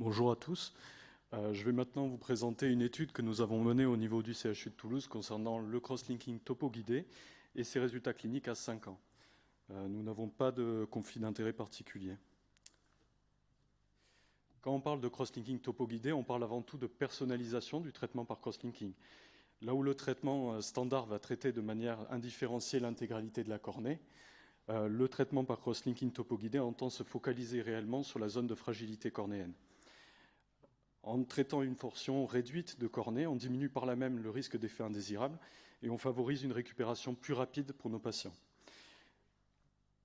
Bonjour à tous. Je vais maintenant vous présenter une étude que nous avons menée au niveau du CHU de Toulouse concernant le cross-linking topo-guidé et ses résultats cliniques à 5 ans. Nous n'avons pas de conflit d'intérêt particulier. Quand on parle de cross-linking topo-guidé, on parle avant tout de personnalisation du traitement par cross-linking. Là où le traitement standard va traiter de manière indifférenciée l'intégralité de la cornée, le traitement par cross-linking topo-guidé entend se focaliser réellement sur la zone de fragilité cornéenne. En traitant une portion réduite de cornée, on diminue par là même le risque d'effets indésirables et on favorise une récupération plus rapide pour nos patients.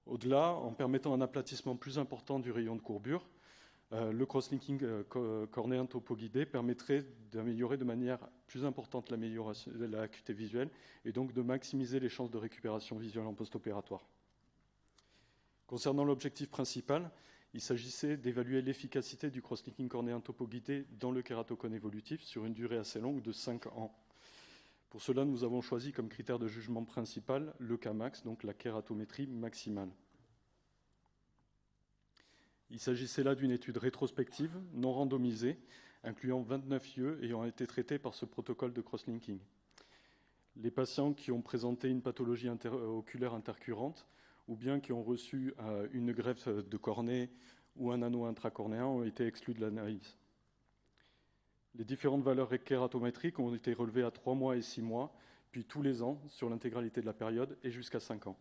Au-delà, en permettant un aplatissement plus important du rayon de courbure, le cross-linking cornéen topo-guidé permettrait d'améliorer de manière plus importante l'amélioration de l'acuité visuelle et donc de maximiser les chances de récupération visuelle en post-opératoire. Concernant l'objectif principal, il s'agissait d'évaluer l'efficacité du cross-linking cornéen topo-guidé dans le kératocone évolutif sur une durée assez longue de 5 ans. Pour cela, nous avons choisi comme critère de jugement principal le Kmax, donc la kératométrie maximale. Il s'agissait là d'une étude rétrospective, non randomisée, incluant 29 yeux ayant été traités par ce protocole de cross-linking. Les patients qui ont présenté une pathologie oculaire intercurrente ou bien qui ont reçu une greffe de cornée ou un anneau intracornéen ont été exclus de l'analyse. Les différentes valeurs kératométriques ont été relevées à 3 mois et 6 mois, puis tous les ans sur l'intégralité de la période et jusqu'à 5 ans.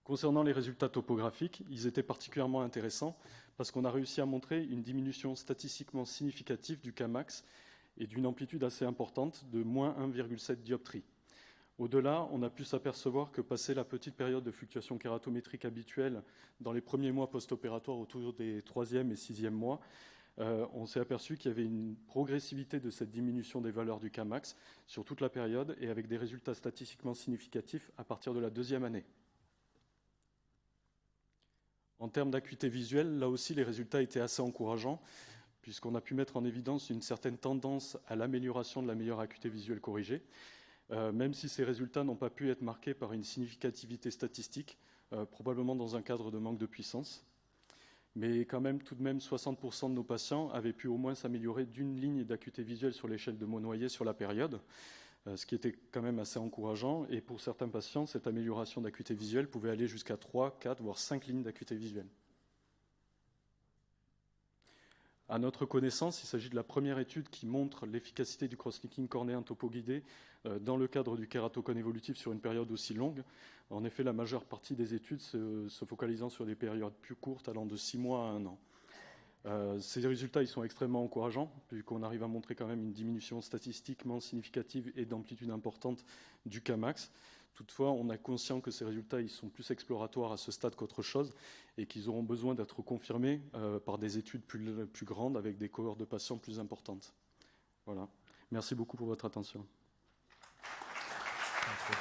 Concernant les résultats topographiques, ils étaient particulièrement intéressants parce qu'on a réussi à montrer une diminution statistiquement significative du Kmax et d'une amplitude assez importante de moins 1,7 dioptrie. Au-delà, on a pu s'apercevoir que passé la petite période de fluctuation kératométrique habituelle dans les premiers mois post-opératoires autour des 3e et 6e mois, on s'est aperçu qu'il y avait une progressivité de cette diminution des valeurs du Kmax sur toute la période et avec des résultats statistiquement significatifs à partir de la 2e année. En termes d'acuité visuelle, là aussi, les résultats étaient assez encourageants, puisqu'on a pu mettre en évidence une certaine tendance à l'amélioration de la meilleure acuité visuelle corrigée, même si ces résultats n'ont pas pu être marqués par une significativité statistique, probablement dans un cadre de manque de puissance. Mais quand même, tout de même, 60% de nos patients avaient pu au moins s'améliorer d'une ligne d'acuité visuelle sur l'échelle de Monnoyer sur la période, ce qui était quand même assez encourageant. Et pour certains patients, cette amélioration d'acuité visuelle pouvait aller jusqu'à 3, 4, voire 5 lignes d'acuité visuelle. À notre connaissance, il s'agit de la première étude qui montre l'efficacité du cross-linking cornéen topo-guidé dans le cadre du kératocone évolutif sur une période aussi longue. En effet, la majeure partie des études se focalisant sur des périodes plus courtes, allant de 6 mois à 1 an. Ces résultats ils sont extrêmement encourageants, puisqu'on arrive à montrer quand même une diminution statistiquement significative et d'amplitude importante du Kmax. Toutefois, on a conscience que ces résultats ils sont plus exploratoires à ce stade qu'autre chose et qu'ils auront besoin d'être confirmés par des études plus grandes avec des cohortes de patients plus importantes. Voilà. Merci beaucoup pour votre attention.